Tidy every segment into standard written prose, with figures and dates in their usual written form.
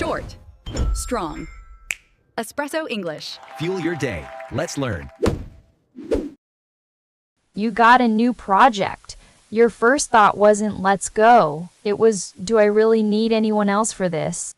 Short. Strong. Espresso English. Fuel your day. Let's learn. You got a new project. Your first thought wasn't, let's go. It was, do I really need anyone else for this?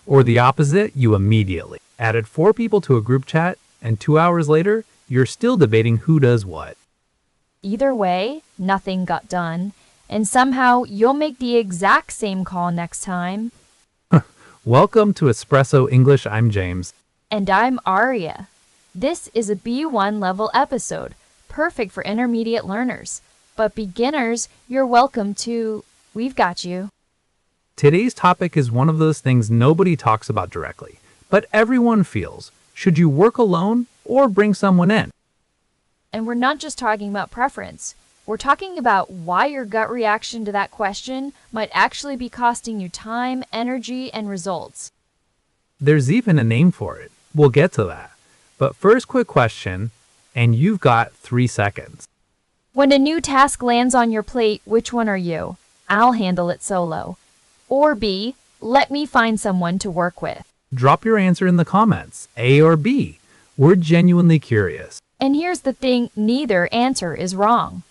Or the opposite, you immediately added 4 people to a group chat, and 2 hours later, you're still debating who does what. Either way, nothing got done, and somehow you'll make the exact same call next time. Welcome to Espresso English. I'm James. And I'm Aria. This is a B1 level episode, perfect for intermediate learners. But beginners, you're welcome to. We've got you. Today's topic is one of those things nobody talks about directly, but everyone feels. Should you work alone or bring someone in? And we're not just talking about preference. We're talking about why your gut reaction to that question might actually be costing you time, energy, and results. There's even a name for it. We'll get to that. But first, quick question, and you've got 3 seconds. When a new task lands on your plate, which one are you? I'll handle it solo. Or B, let me find someone to work with. Drop your answer in the comments, A or B. We're genuinely curious. And here's the thing, neither answer is wrong.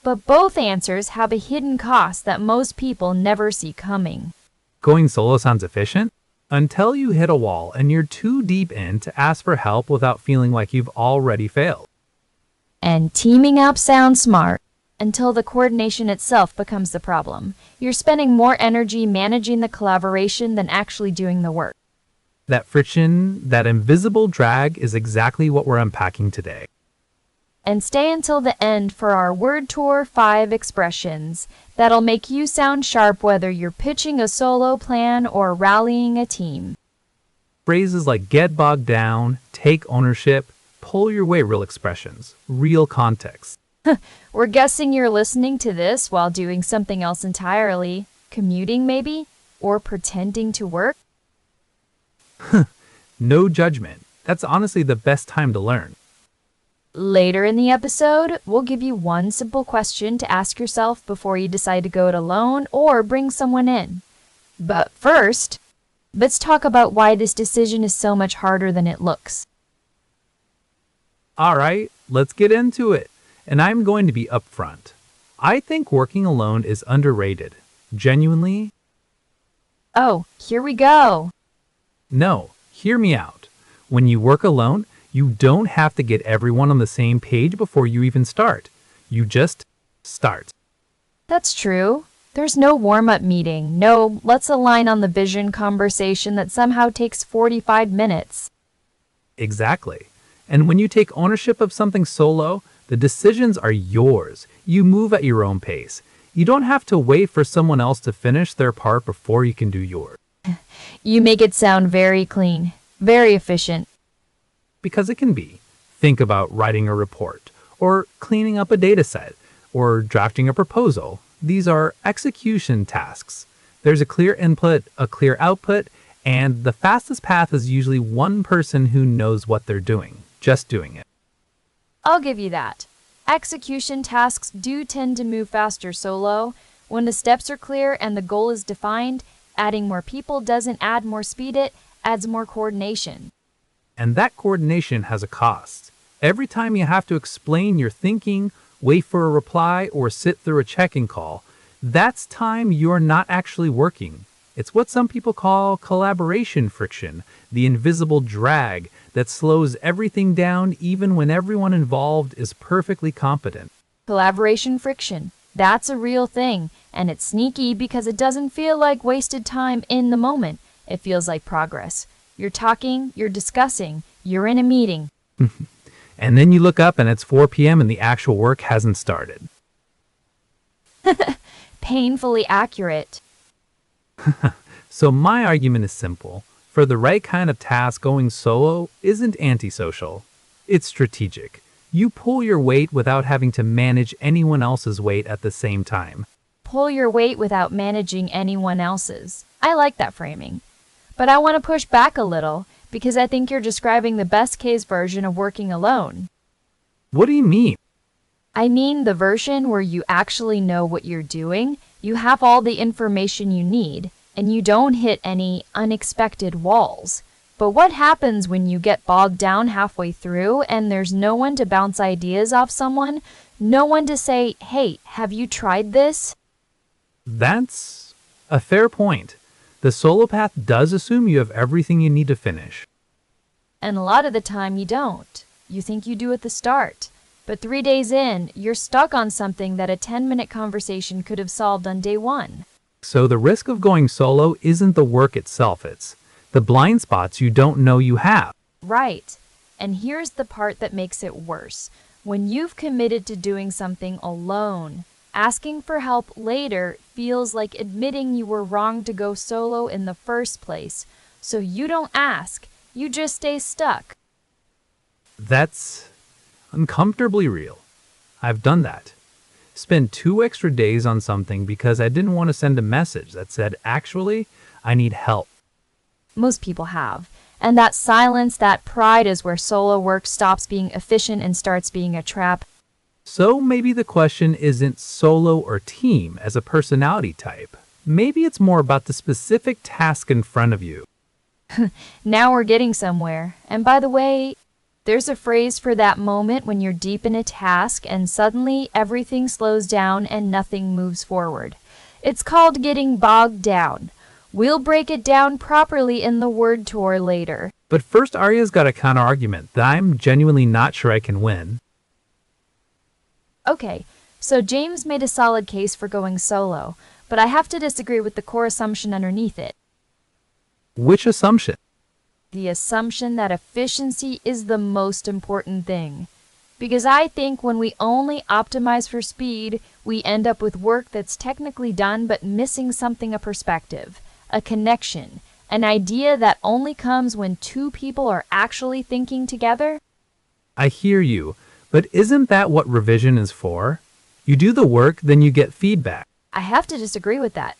But both answers have a hidden cost that most people never see coming. Going solo sounds efficient? Until you hit a wall and you're too deep in to ask for help without feeling like you've already failed. And teaming up sounds smart until the coordination itself becomes the problem. You're spending more energy managing the collaboration than actually doing the work. That friction, that invisible drag is exactly what we're unpacking today. And stay until the end for our Word Tour 5 expressions that'll make you sound sharp whether you're pitching a solo plan or rallying a team. Phrases like get bogged down, take ownership, pull your weight, real expressions, real context. We're guessing you're listening to this while doing something else entirely, commuting maybe, or pretending to work. No judgment. That's honestly the best time to learn. Later in the episode, we'll give you one simple question to ask yourself before you decide to go it alone or bring someone in. But first, let's talk about why this decision is so much harder than it looks. All right, let's get into it. And I'm going to be upfront. I think working alone is underrated. Genuinely. Oh, here we go. No, hear me out. When you work alone, you don't have to get everyone on the same page before you even start. You just start. That's true. There's no warm-up meeting, no let's align on the vision conversation that somehow takes 45 minutes. Exactly. And when you take ownership of something solo, the decisions are yours. You move at your own pace. You don't have to wait for someone else to finish their part before you can do yours. You make it sound very clean, very efficient. Because it can be. Think about writing a report, or cleaning up a data set, or drafting a proposal. These are execution tasks. There's a clear input, a clear output, and the fastest path is usually one person who knows what they're doing, just doing it. I'll give you that. Execution tasks do tend to move faster solo. When the steps are clear and the goal is defined, adding more people doesn't add more speed, it adds more coordination. And that coordination has a cost. Every time you have to explain your thinking, wait for a reply, or sit through a check-in call, that's time you're not actually working. It's what some people call collaboration friction, the invisible drag that slows everything down even when everyone involved is perfectly competent. Collaboration friction. That's a real thing, and it's sneaky because it doesn't feel like wasted time in the moment. It feels like progress. You're talking, you're discussing, you're in a meeting. And then you look up and it's 4 p.m. and the actual work hasn't started. Painfully accurate. So my argument is simple. For the right kind of task, going solo isn't antisocial. It's strategic. You pull your weight without having to manage anyone else's weight at the same time. Pull your weight without managing anyone else's. I like that framing. But I want to push back a little because I think you're describing the best case version of working alone. What do you mean? I mean the version where you actually know what you're doing, you have all the information you need, and you don't hit any unexpected walls. But what happens when you get bogged down halfway through and there's no one to bounce ideas off someone? No one to say, hey, have you tried this? That's a fair point. The solo path does assume you have everything you need to finish. And a lot of the time you don't. You think you do at the start. But 3 days in, you're stuck on something that a 10-minute conversation could have solved on day 1. So the risk of going solo isn't the work itself, it's the blind spots you don't know you have. Right. And here's the part that makes it worse. When you've committed to doing something alone, asking for help later feels like admitting you were wrong to go solo in the first place. So you don't ask, you just stay stuck. That's uncomfortably real. I've done that. Spent 2 extra days on something because I didn't want to send a message that said, actually, I need help. Most people have. And that silence, that pride is where solo work stops being efficient and starts being a trap. So maybe the question isn't solo or team as a personality type. Maybe it's more about the specific task in front of you. Now we're getting somewhere. And by the way, there's a phrase for that moment when you're deep in a task and suddenly everything slows down and nothing moves forward. It's called getting bogged down. We'll break it down properly in the word tour later. But first, Aria's got a counter-argument that I'm genuinely not sure I can win. Okay, so James made a solid case for going solo, but I have to disagree with the core assumption underneath it. Which assumption? The assumption that efficiency is the most important thing. Because I think when we only optimize for speed, we end up with work that's technically done but missing something, a perspective, a connection, an idea that only comes when 2 people are actually thinking together. I hear you, but isn't that what revision is for? You do the work, then you get feedback. I have to disagree with that.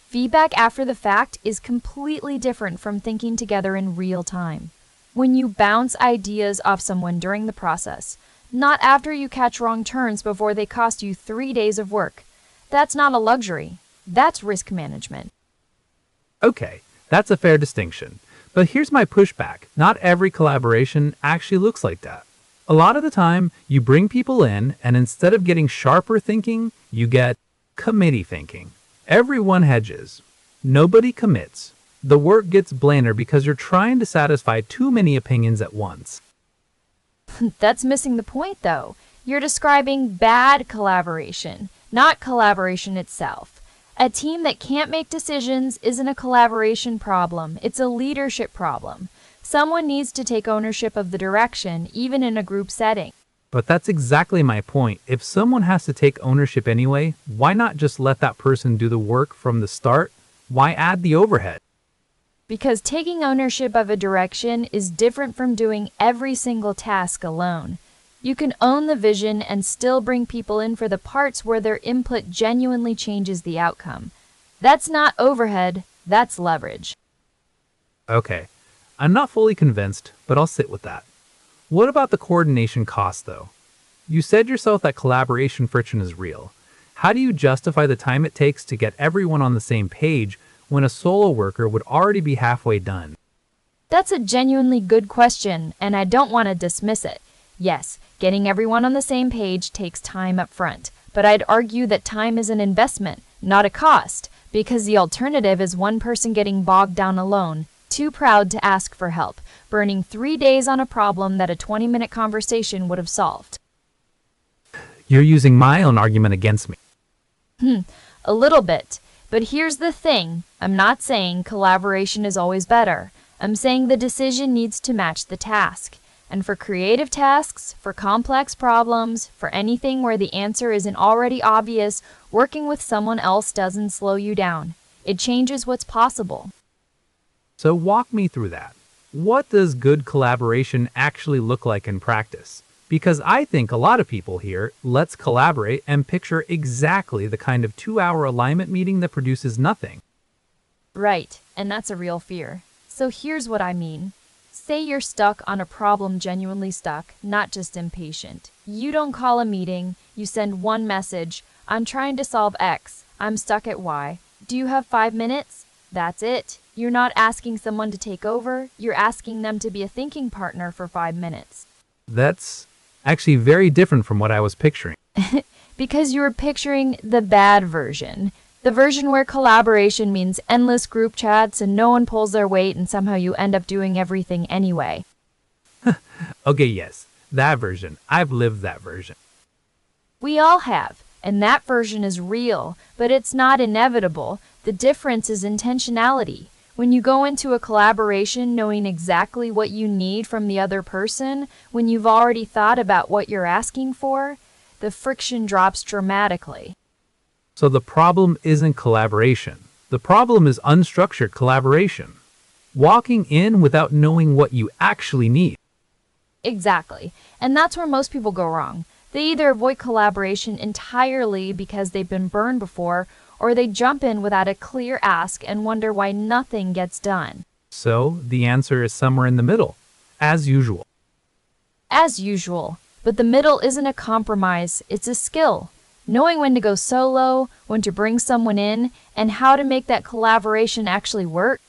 Feedback after the fact is completely different from thinking together in real time. When you bounce ideas off someone during the process, not after you catch wrong turns before they cost you 3 days of work. That's not a luxury. That's risk management. Okay, that's a fair distinction. But here's my pushback. Not every collaboration actually looks like that. A lot of the time, you bring people in, and instead of getting sharper thinking, you get committee thinking. Everyone hedges. Nobody commits. The work gets blander because you're trying to satisfy too many opinions at once. That's missing the point, though. You're describing bad collaboration, not collaboration itself. A team that can't make decisions isn't a collaboration problem. It's a leadership problem. Someone needs to take ownership of the direction, even in a group setting. But that's exactly my point. If someone has to take ownership anyway, why not just let that person do the work from the start? Why add the overhead? Because taking ownership of a direction is different from doing every single task alone. You can own the vision and still bring people in for the parts where their input genuinely changes the outcome. That's not overhead, that's leverage. Okay, I'm not fully convinced, but I'll sit with that. What about the coordination cost, though? You said yourself that collaboration friction is real. How do you justify the time it takes to get everyone on the same page when a solo worker would already be halfway done? That's a genuinely good question, and I don't want to dismiss it. Yes, getting everyone on the same page takes time up front, but I'd argue that time is an investment, not a cost, because the alternative is one person getting bogged down alone, too proud to ask for help, burning 3 days on a problem that a 20-minute conversation would have solved. You're using my own argument against me. A little bit. But here's the thing. I'm not saying collaboration is always better. I'm saying the decision needs to match the task. And for creative tasks, for complex problems, for anything where the answer isn't already obvious, working with someone else doesn't slow you down. It changes what's possible. So walk me through that. What does good collaboration actually look like in practice? Because I think a lot of people here, let's collaborate and picture exactly the kind of 2-hour alignment meeting that produces nothing. Right, and that's a real fear. So here's what I mean. Say you're stuck on a problem, genuinely stuck, not just impatient. You don't call a meeting, you send one message. I'm trying to solve X. I'm stuck at Y. Do you have 5 minutes? That's it. You're not asking someone to take over, you're asking them to be a thinking partner for 5 minutes. That's actually very different from what I was picturing. Because you were picturing the bad version. The version where collaboration means endless group chats and no one pulls their weight and somehow you end up doing everything anyway. Okay, yes, that version. I've lived that version. We all have, and that version is real, but it's not inevitable. The difference is intentionality. When you go into a collaboration knowing exactly what you need from the other person, when you've already thought about what you're asking for, the friction drops dramatically. So the problem isn't collaboration. The problem is unstructured collaboration. Walking in without knowing what you actually need. Exactly. And that's where most people go wrong. They either avoid collaboration entirely because they've been burned before, or they jump in without a clear ask and wonder why nothing gets done. So the answer is somewhere in the middle, as usual. As usual. But the middle isn't a compromise, it's a skill. Knowing when to go solo, when to bring someone in, and how to make that collaboration actually work.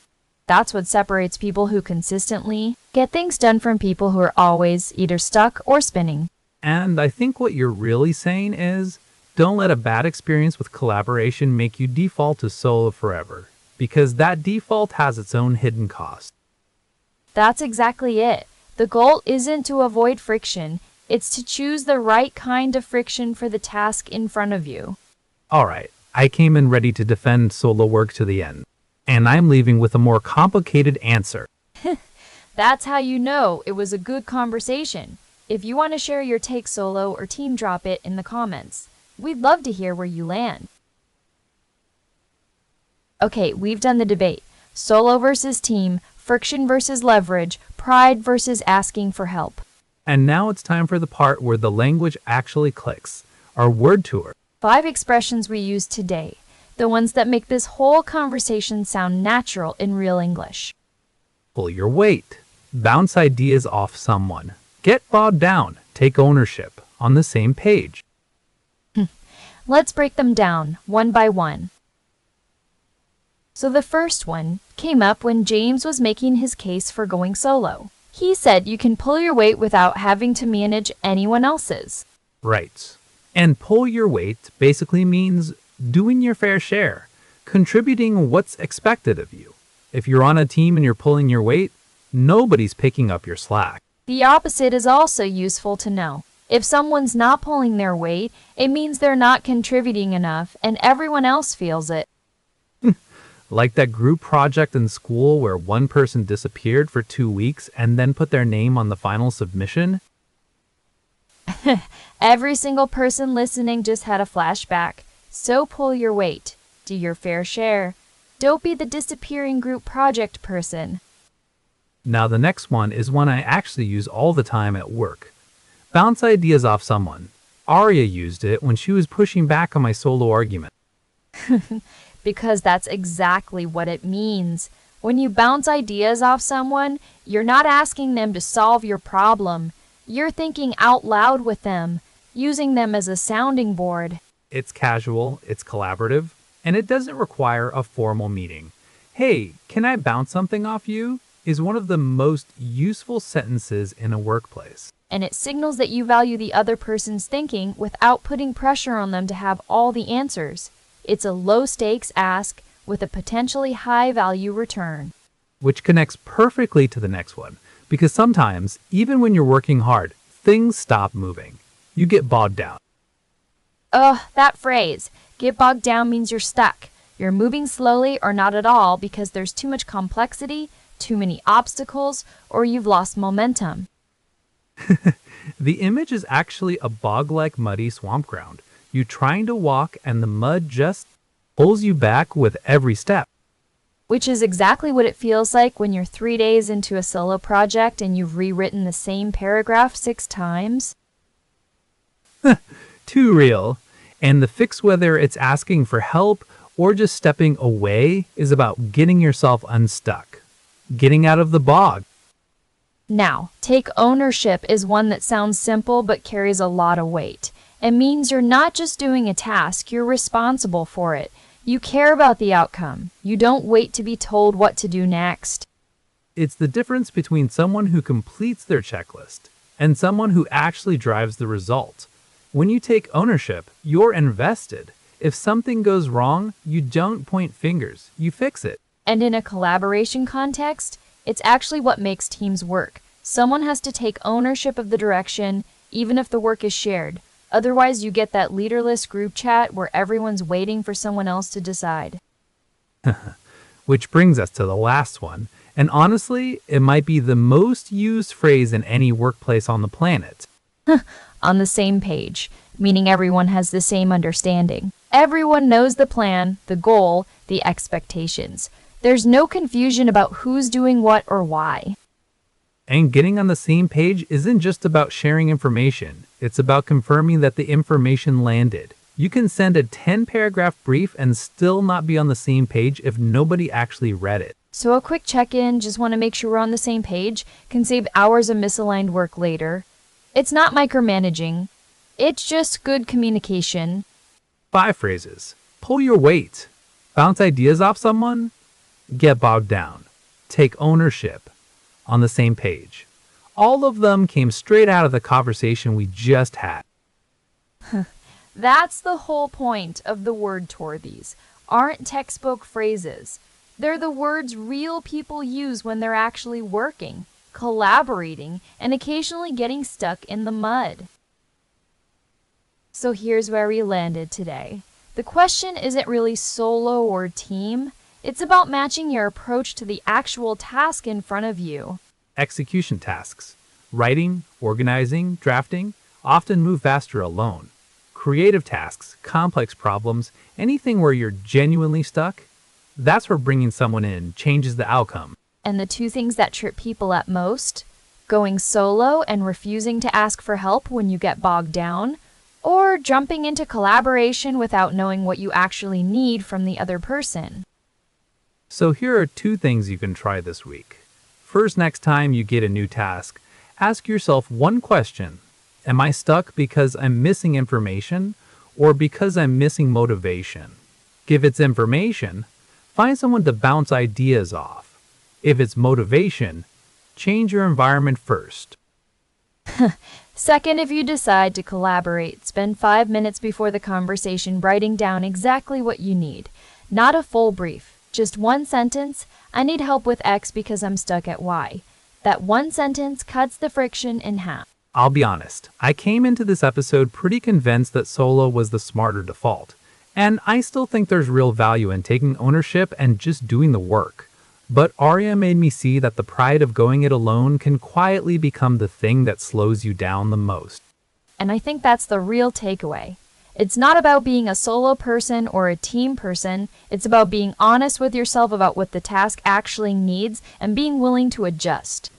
That's what separates people who consistently get things done from people who are always either stuck or spinning. And I think what you're really saying is, don't let a bad experience with collaboration make you default to solo forever, because that default has its own hidden cost. That's exactly it. The goal isn't to avoid friction, it's to choose the right kind of friction for the task in front of you. Alright, I came in ready to defend solo work to the end, and I'm leaving with a more complicated answer. That's how you know it was a good conversation. If you want to share your take solo or team, drop it in the comments. We'd love to hear where you land. Okay, we've done the debate. Solo versus team, friction versus leverage, pride versus asking for help. And now it's time for the part where the language actually clicks, our word tour. 5 expressions we use today, the ones that make this whole conversation sound natural in real English. Pull your weight, bounce ideas off someone, get bogged down, take ownership, on the same page. Let's break them down, one by one. So the first one came up when James was making his case for going solo. He said you can pull your weight without having to manage anyone else's. Right. And pull your weight basically means doing your fair share, contributing what's expected of you. If you're on a team and you're pulling your weight, nobody's picking up your slack. The opposite is also useful to know. If someone's not pulling their weight, it means they're not contributing enough and everyone else feels it. Like that group project in school where one person disappeared for 2 weeks and then put their name on the final submission? Every single person listening just had a flashback. So pull your weight. Do your fair share. Don't be the disappearing group project person. Now the next one is one I actually use all the time at work. Bounce ideas off someone. Aria used it when she was pushing back on my solo argument. Because that's exactly what it means. When you bounce ideas off someone, you're not asking them to solve your problem. You're thinking out loud with them, using them as a sounding board. It's casual, it's collaborative, and it doesn't require a formal meeting. Hey, can I bounce something off you? Is one of the most useful sentences in a workplace. And it signals that you value the other person's thinking without putting pressure on them to have all the answers. It's a low-stakes ask with a potentially high-value return. Which connects perfectly to the next one, because sometimes, even when you're working hard, things stop moving. You get bogged down. Ugh, that phrase. Get bogged down means you're stuck. You're moving slowly or not at all because there's too much complexity, too many obstacles, or you've lost momentum. The image is actually a bog-like muddy swamp ground. You're trying to walk and the mud just pulls you back with every step. Which is exactly what it feels like when you're 3 days into a solo project and you've rewritten the same paragraph 6 times. Too real. And the fix, whether it's asking for help or just stepping away, is about getting yourself unstuck. Getting out of the bog. Now, take ownership is one that sounds simple but carries a lot of weight. It means you're not just doing a task, you're responsible for it. You care about the outcome. You don't wait to be told what to do next. It's the difference between someone who completes their checklist and someone who actually drives the result. When you take ownership, you're invested. If something goes wrong, you don't point fingers, you fix it. And in a collaboration context, it's actually what makes teams work. Someone has to take ownership of the direction, even if the work is shared. Otherwise, you get that leaderless group chat where everyone's waiting for someone else to decide. Which brings us to the last one, and honestly, it might be the most used phrase in any workplace on the planet. On the same page, meaning everyone has the same understanding. Everyone knows the plan, the goal, the expectations. There's no confusion about who's doing what or why. And getting on the same page isn't just about sharing information. It's about confirming that the information landed. You can send a 10-paragraph brief and still not be on the same page if nobody actually read it. So a quick check-in, just want to make sure we're on the same page, can save hours of misaligned work later. It's not micromanaging. It's just good communication. 5 phrases. Pull your weight. Bounce ideas off someone. Get bogged down. Take ownership. On the same page. All of them came straight out of the conversation we just had. That's the whole point of the word tour. These aren't textbook phrases. They're the words real people use when they're actually working, collaborating, and occasionally getting stuck in the mud. So here's where we landed today. The question isn't really solo or team. It's about matching your approach to the actual task in front of you. Execution tasks. Writing, organizing, drafting often move faster alone. Creative tasks, complex problems, anything where you're genuinely stuck, that's where bringing someone in changes the outcome. And the 2 things that trip people up most? Going solo and refusing to ask for help when you get bogged down, or jumping into collaboration without knowing what you actually need from the other person. So here are 2 things you can try this week. First, next time you get a new task, ask yourself one question. Am I stuck because I'm missing information or because I'm missing motivation? If it's information, find someone to bounce ideas off. If it's motivation, change your environment first. Second, if you decide to collaborate, spend 5 minutes before the conversation writing down exactly what you need. Not a full brief. Just one sentence, I need help with X because I'm stuck at Y. That one sentence cuts the friction in half. I'll be honest, I came into this episode pretty convinced that solo was the smarter default. And I still think there's real value in taking ownership and just doing the work. But Aria made me see that the pride of going it alone can quietly become the thing that slows you down the most. And I think that's the real takeaway. It's not about being a solo person or a team person. It's about being honest with yourself about what the task actually needs and being willing to adjust.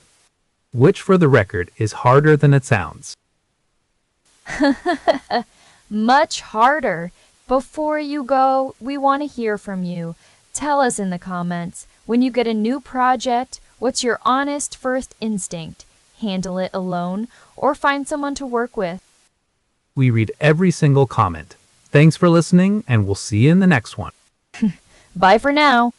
Which, for the record, is harder than it sounds. Much harder. Before you go, we want to hear from you. Tell us in the comments, when you get a new project, what's your honest first instinct? Handle it alone or find someone to work with? We read every single comment. Thanks for listening, and we'll see you in the next one. Bye for now.